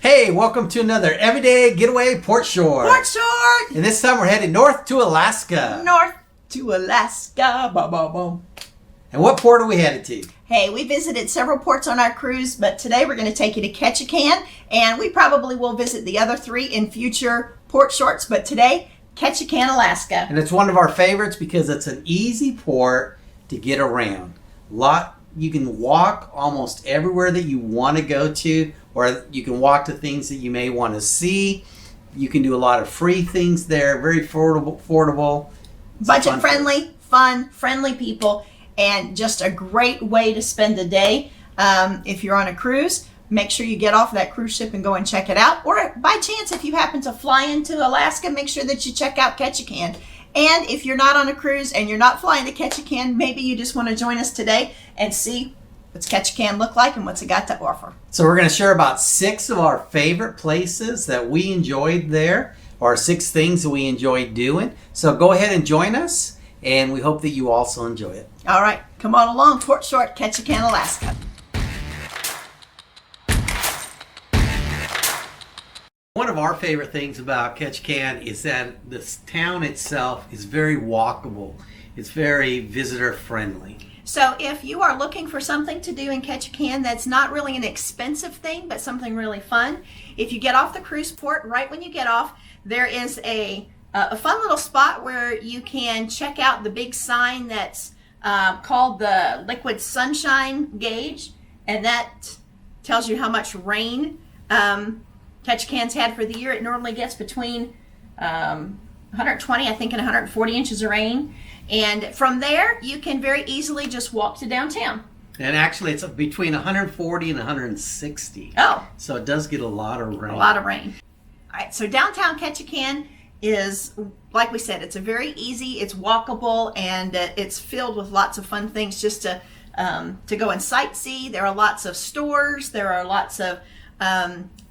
Hey, welcome to another Everyday Getaway Port Shore. Port Shore! And this time we're headed north to Alaska. North to Alaska. Boom, boom, boom. And what port are we headed to? Hey, we visited several ports on our cruise, but today we're going to take you to Ketchikan, and we probably will visit the other three in future port shorts, but today, Ketchikan, Alaska. And it's one of our favorites because it's an easy port to get around. You can walk almost everywhere that you want to go to, or you can walk to things that you may want to see. You can do a lot of free things there, very affordable. Budget friendly, fun, friendly people, and just a great way to spend the day. If you're on a cruise, make sure you get off that cruise ship and go and check it out. Or by chance, if you happen to fly into Alaska, make sure that you check out Ketchikan. And if you're not on a cruise and you're not flying to Ketchikan, maybe you just want to join us today and see what's Ketchikan look like and what's it got to offer. So we're going to share about 6 of our favorite places that we enjoyed there, or 6 things that we enjoyed doing. So go ahead and join us, and we hope that you also enjoy it. All right, come on along, Port Short, Ketchikan, Alaska. One of our favorite things about Ketchikan is that this town itself is very walkable. It's very visitor friendly. So if you are looking for something to do in Ketchikan that's not really an expensive thing, but something really fun, if you get off the cruise port, right when you get off, there is a fun little spot where you can check out the big sign that's called the Liquid Sunshine Gauge, and that tells you how much rain Ketchikan's had for the year. It normally gets between 120, I think, and 140 inches of rain. And from there, you can very easily just walk to downtown. And actually, it's between 140 and 160. Oh. So it does get a lot of rain. A lot of rain. All right, so downtown Ketchikan is, like we said, it's a very easy, it's walkable, and it's filled with lots of fun things just to go and sightsee. There are lots of stores. There are lots of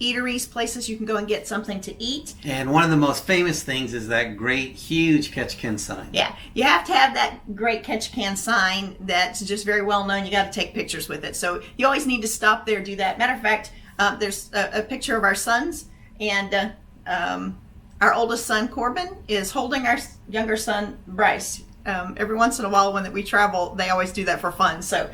eateries, places you can go and get something to eat. And one of the most famous things is that great, huge Ketchikan sign. Yeah, you have to have that great Ketchikan sign that's just very well known. You got to take pictures with it. So you always need to stop there, do that. Matter of fact, there's a picture of our sons, and our oldest son, Corbin, is holding our younger son, Bryce. Every once in a while when we travel, they always do that for fun. So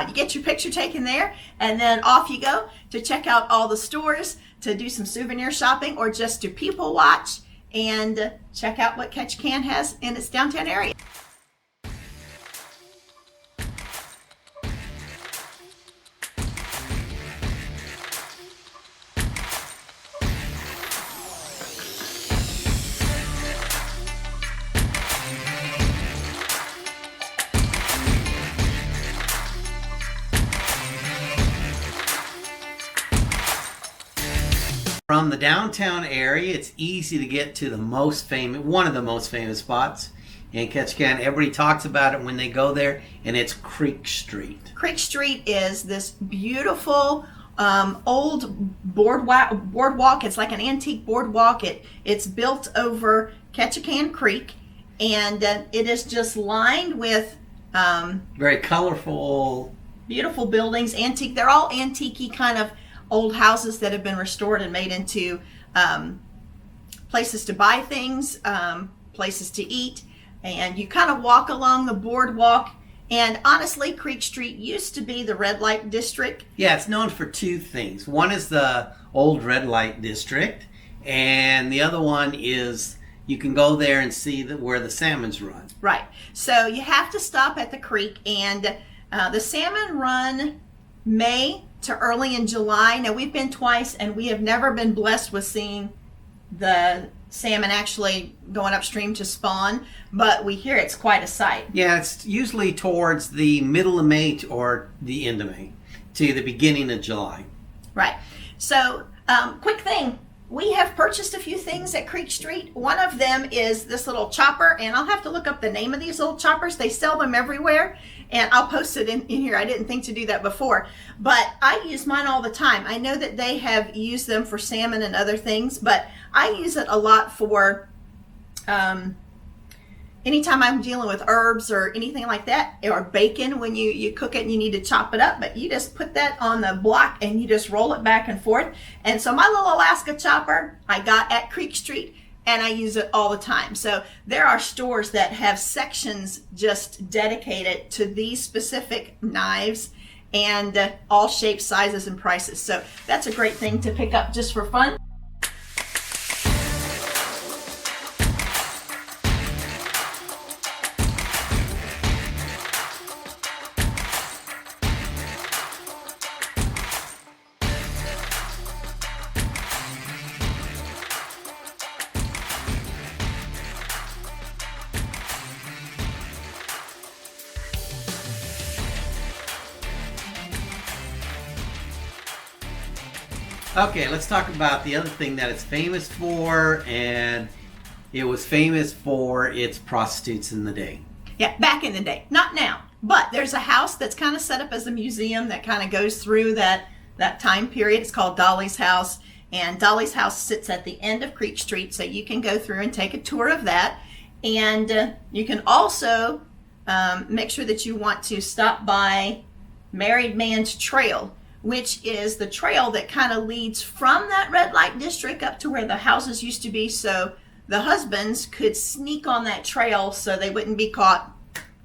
you get your picture taken there, and then off you go to check out all the stores, to do some souvenir shopping, or just to people watch and check out what Ketchikan has in its downtown area. From the downtown area, it's easy to get to one of the most famous spots in Ketchikan. Everybody talks about it when they go there, and it's Creek Street. Creek Street is this beautiful old boardwalk. It's like an antique boardwalk. It's built over Ketchikan Creek, and it is just lined with very colorful, beautiful buildings. Antique. They're all antique-y kind of old houses that have been restored and made into places to buy things, places to eat, and you kind of walk along the boardwalk. And honestly, Creek Street used to be the red light district. Yeah, it's known for 2 things. One is the old red light district, and the other one is you can go there and see where the salmons run. Right. So you have to stop at the creek, and the salmon run May to early in July. Now, we've been twice, and we have never been blessed with seeing the salmon actually going upstream to spawn, but we hear it's quite a sight. Yeah, it's usually towards the middle of May or the end of May to the beginning of July. Right. So, quick thing. We have purchased a few things at Creek Street. One of them is this little chopper, and I'll have to look up the name of these little choppers. They sell them everywhere, and I'll post it in here. I didn't think to do that before, but I use mine all the time. I know that they have used them for salmon and other things, but I use it a lot for anytime I'm dealing with herbs or anything like that, or bacon, when you cook it and you need to chop it up, but you just put that on the block and you just roll it back and forth. And so my little Alaska chopper I got at Creek Street, and I use it all the time. So there are stores that have sections just dedicated to these specific knives, and all shapes, sizes, and prices. So that's a great thing to pick up just for fun. Okay, let's talk about the other thing that it's famous for, and it was famous for its prostitutes in the day. Yeah, back in the day. Not now. But there's a house that's kind of set up as a museum that kind of goes through that time period. It's called Dollys House. And Dollys House sits at the end of Creek Street, so you can go through and take a tour of that. And you can also make sure that you want to stop by Married Man's Trail, which is the trail that kind of leads from that red light district up to where the houses used to be, so the husbands could sneak on that trail so they wouldn't be caught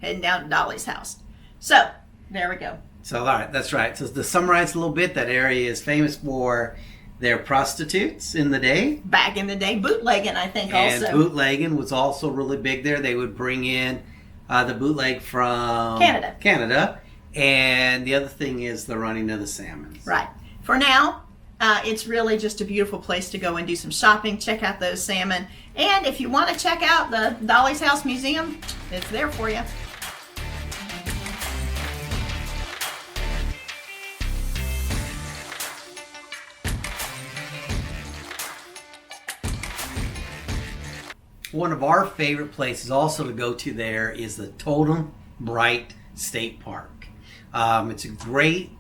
heading down to Dollys house. So there we go. So all right, that's right. So to summarize a little bit, that area is famous for their prostitutes in the day. Back in the day, bootlegging, I think, and also. Bootlegging was also really big there. They would bring in the bootleg from Canada. And the other thing is the running of the salmons. Right. For now, it's really just a beautiful place to go and do some shopping, check out those salmon. And if you want to check out the Dollys House Museum, it's there for you. One of our favorite places also to go to there is the Totem State Park. It's a great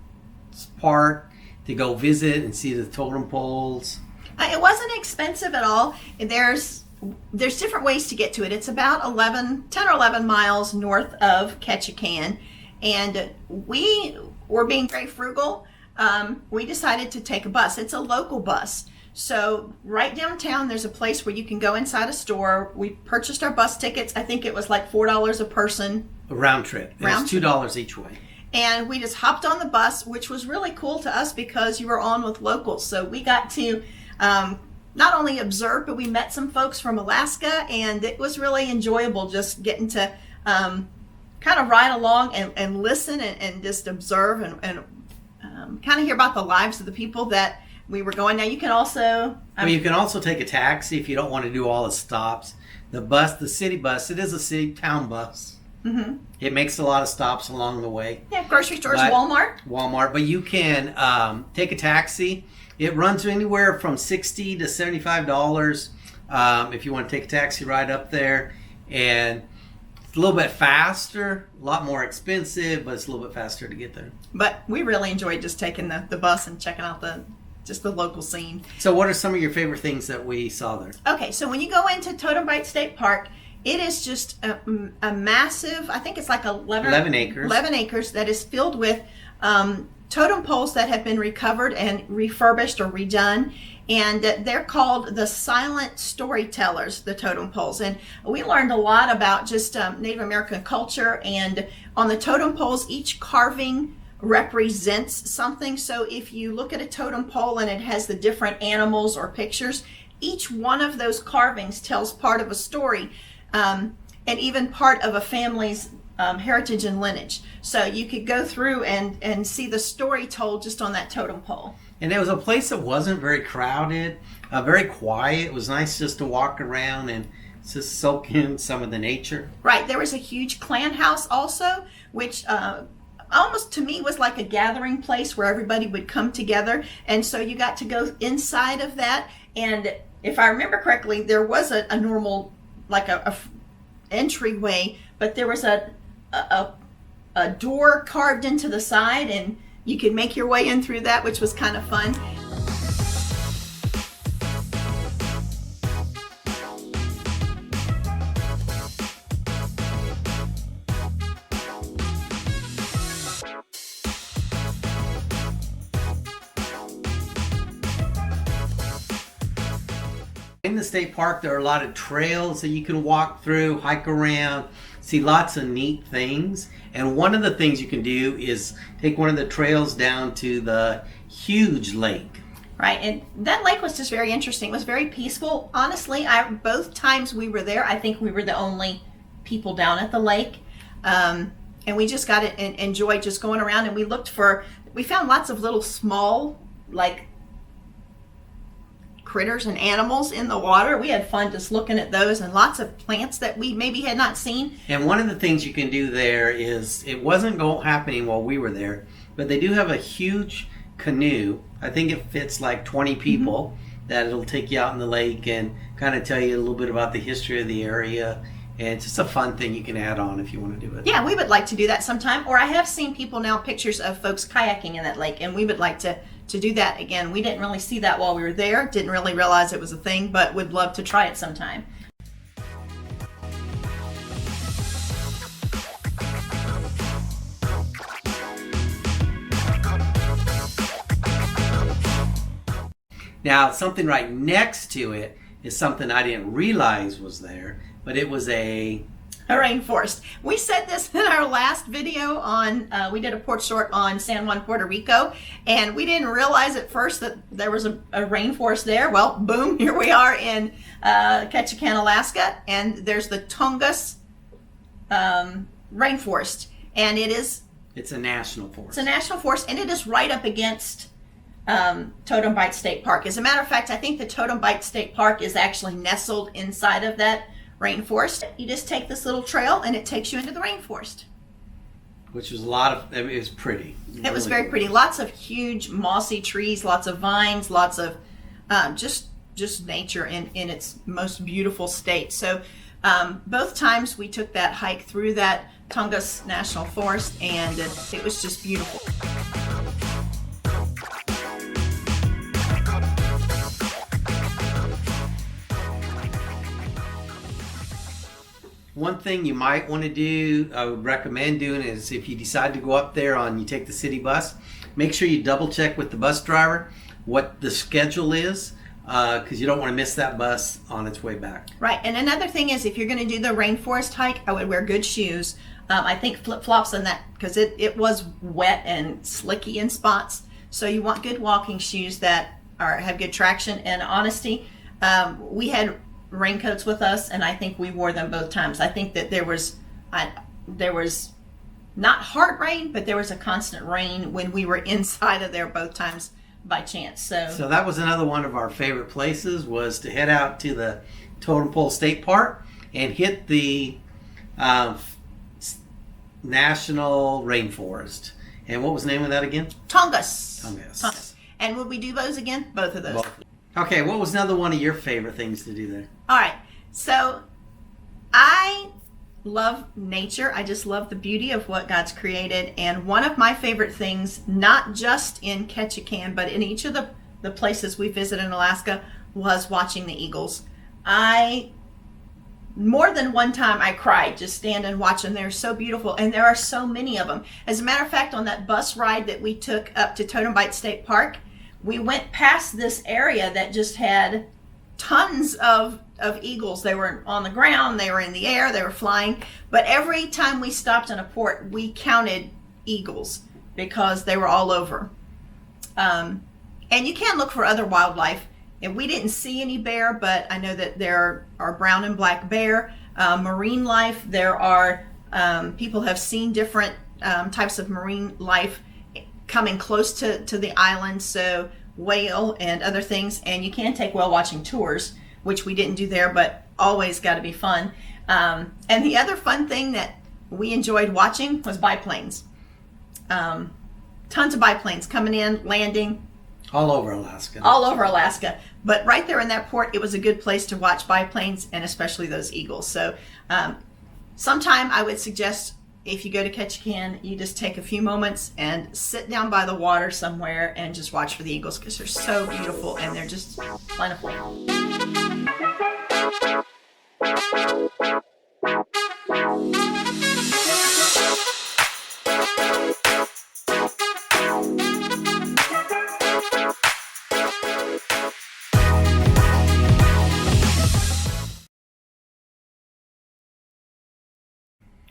park to go visit and see the totem poles. It wasn't expensive at all. There's different ways to get to it. It's about 10 or 11 miles north of Ketchikan, and we were being very frugal. We decided to take a bus. It's a local bus. So right downtown, there's a place where you can go inside a store. We purchased our bus tickets. I think it was like $4 a person. A round trip. It was $2 each way. And we just hopped on the bus, which was really cool to us because you were on with locals. So we got to not only observe, but we met some folks from Alaska, and it was really enjoyable just getting to kind of ride along and listen and just observe and kind of hear about the lives of the people that we were going. Now you can also... you can also take a taxi if you don't want to do all the stops. The city bus, it is a town bus. Mm-hmm. It makes a lot of stops along the way. Yeah, grocery stores, Walmart. But you can take a taxi. It runs anywhere from $60 to $75 if you want to take a taxi ride up there. And it's a little bit faster, a lot more expensive, but it's a little bit faster to get there. But we really enjoyed just taking the bus and checking out the local scene. So what are some of your favorite things that we saw there? Okay, so when you go into Totem State Park, it is just a massive, I think it's like 11 acres. 11 acres that is filled with totem poles that have been recovered and refurbished or redone. And they're called the silent storytellers, the totem poles. And we learned a lot about just Native American culture. And on the totem poles, each carving represents something. So if you look at a totem pole and it has the different animals or pictures, each one of those carvings tells part of a story. And even part of a family's heritage and lineage. So you could go through and see the story told just on that totem pole. And it was a place that wasn't very crowded, very quiet. It was nice just to walk around and just soak in some of the nature. Right. There was a huge clan house also, which almost to me was like a gathering place where everybody would come together. And so you got to go inside of that. And if I remember correctly, there was a normal, like a entryway, but there was a door carved into the side, and you could make your way in through that, which was kind of fun. In the state park, there are a lot of trails that you can walk through, hike around, see lots of neat things. And one of the things you can do is take one of the trails down to the huge lake. Right, and that lake was just very interesting. It was very peaceful. Honestly, both times we were there, I think we were the only people down at the lake. And we just got to enjoy just going around, and we found lots of little small, like, critters and animals in the water. We had fun just looking at those, and lots of plants that we maybe had not seen. And one of the things you can do there is, it wasn't happening while we were there, but they do have a huge canoe. I think it fits like 20 people, that it'll take you out in the lake and kind of tell you a little bit about the history of the area. And it's just a fun thing you can add on if you want to do it. Yeah, we would like to do that sometime. Or I have seen people now, pictures of folks kayaking in that lake, and we would like to do that again. We didn't really see that while we were there, didn't really realize it was a thing, but would love to try it sometime. Now, something right next to it is something I didn't realize was there, but it was a rainforest. We said this in our last video on, we did a port short on San Juan, Puerto Rico, and we didn't realize at first that there was a rainforest there. Well, boom, here we are in Ketchikan, Alaska, and there's the Tukus Rainforest, and it's a national forest. It's a national forest, and it is right up against Totem State Park. As a matter of fact, I think the Totem State Park is actually nestled inside of that rainforest. You just take this little trail and it takes you into the rainforest. Which was it was pretty. It was very pretty. Lots of huge mossy trees, lots of vines, lots of just nature in its most beautiful state. So both times we took that hike through that Tukus National Forest, and it was just beautiful. One thing you might want to do, I would recommend doing, is if you decide to go up there you take the city bus, make sure you double check with the bus driver what the schedule is, because you don't want to miss that bus on its way back. Right, and another thing is, if you're going to do the rainforest hike, I would wear good shoes. I think flip-flops on that, because it was wet and slicky in spots. So you want good walking shoes that have good traction and honesty. We had raincoats with us, and I think we wore them both times. I think that there was not hard rain, but there was a constant rain when we were inside of there both times by chance. So that was another one of our favorite places, was to head out to the Totem State Park and hit the National Rainforest. And what was the name of that again? Tukus. And would we do those again? Both of those. Both. Okay, what was another one of your favorite things to do there? All right, so I love nature. I just love the beauty of what God's created. And one of my favorite things, not just in Ketchikan, but in each of the places we visit in Alaska, was watching the eagles. More than one time I cried just standing watching. They're so beautiful, and there are so many of them. As a matter of fact, on that bus ride that we took up to Totem State Park, we went past this area that just had tons of eagles. They were on the ground, they were in the air, they were flying. But every time we stopped in a port, we counted eagles because they were all over. And you can look for other wildlife. And we didn't see any bear, but I know that there are brown and black bear, marine life. There are, people have seen different types of marine life coming close to the island, so whale and other things. And you can take whale watching tours, which we didn't do there, but always got to be fun. And the other fun thing that we enjoyed watching was biplanes. Tons of biplanes coming in, landing. All over Alaska. All over Alaska. But right there in that port, it was a good place to watch biplanes, and especially those eagles. So sometime I would suggest, if you go to Ketchikan, you just take a few moments and sit down by the water somewhere and just watch for the eagles, because they're so beautiful and they're just plentiful.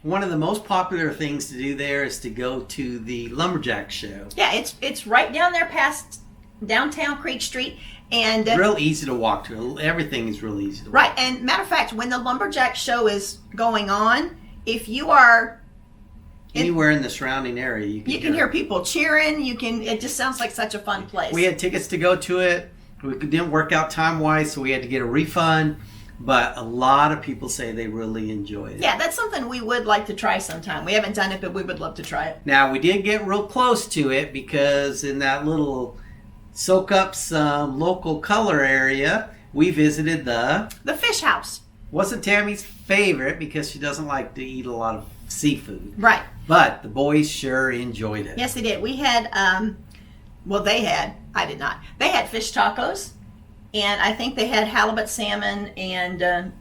one of the most popular things to do there is to go to the Lumberjack Show. Yeah, it's right down there past downtown Creek Street. And real easy to walk to. Everything is real easy to walk. Right, and matter of fact, when the Lumberjack Show is going on, if you are anywhere in the surrounding area, you can hear people cheering. It just sounds like such a fun place. We had tickets to go to it. We didn't work out time-wise, so we had to get a refund. But a lot of people say they really enjoyed it. Yeah, that's something we would like to try sometime. We haven't done it, but we would love to try it. Now, we did get real close to it because in that little soak up some local color area, we visited the fish house. Wasn't Tammy's favorite because she doesn't like to eat a lot of seafood. Right. But the boys sure enjoyed it. Yes, they did. We had, I did not. They had fish tacos, and I think they had halibut salmon, and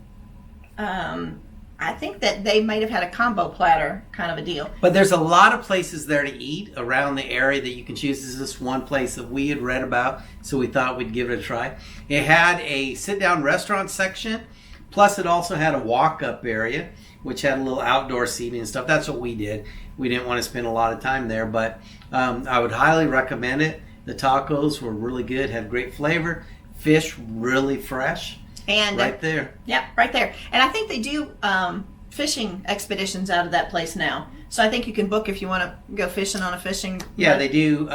I think that they might have had a combo platter kind of a deal. But there's a lot of places there to eat around the area that you can choose. This is this one place that we had read about, so we thought we'd give it a try. It had a sit-down restaurant section, plus it also had a walk-up area, which had a little outdoor seating and stuff. That's what we did. We didn't want to spend a lot of time there, but I would highly recommend it. The tacos were really good, had great flavor. Fish really fresh. And right there. Yep, right there. And I think they do fishing expeditions out of that place now. So I think you can book if you want to go fishing on a fishing. Yeah, they do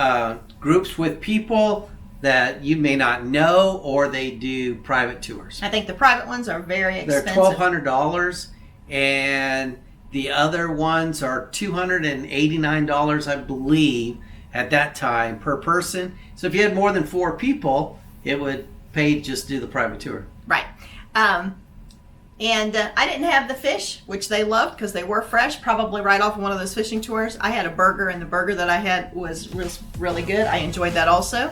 groups with people that you may not know, or they do private tours. I think the private ones are very expensive. They're $1,200, and the other ones are $289, I believe, at that time per person. So if you had more than 4 people, it would pay just to do the private tour. Right. And I didn't have the fish, which they loved because they were fresh, probably right off one of those fishing tours. I had a burger, and the burger that I had was really good. I enjoyed that also.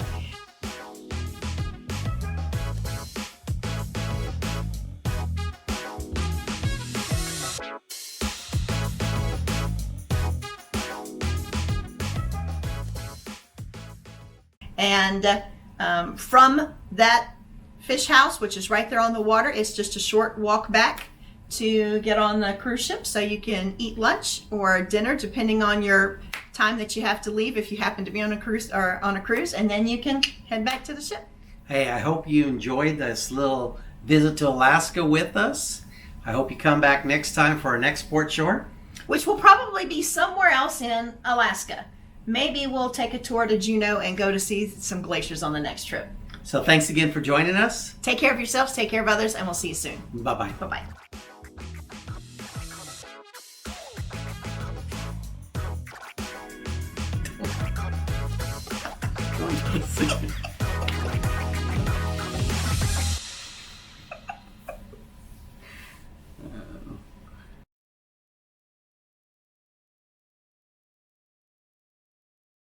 And from that fish house, which is right there on the water, it's just a short walk back to get on the cruise ship, so you can eat lunch or dinner depending on your time that you have to leave if you happen to be on a cruise, and then you can head back to the ship. Hey, I hope you enjoyed this little visit to Alaska with us. I hope you come back next time for our next sport shore, which will probably be somewhere else in Alaska. Maybe we'll take a tour to Juneau and go to see some glaciers on the next trip. So thanks again for joining us. Take care of yourselves, take care of others, and we'll see you soon. Bye-bye. Bye-bye.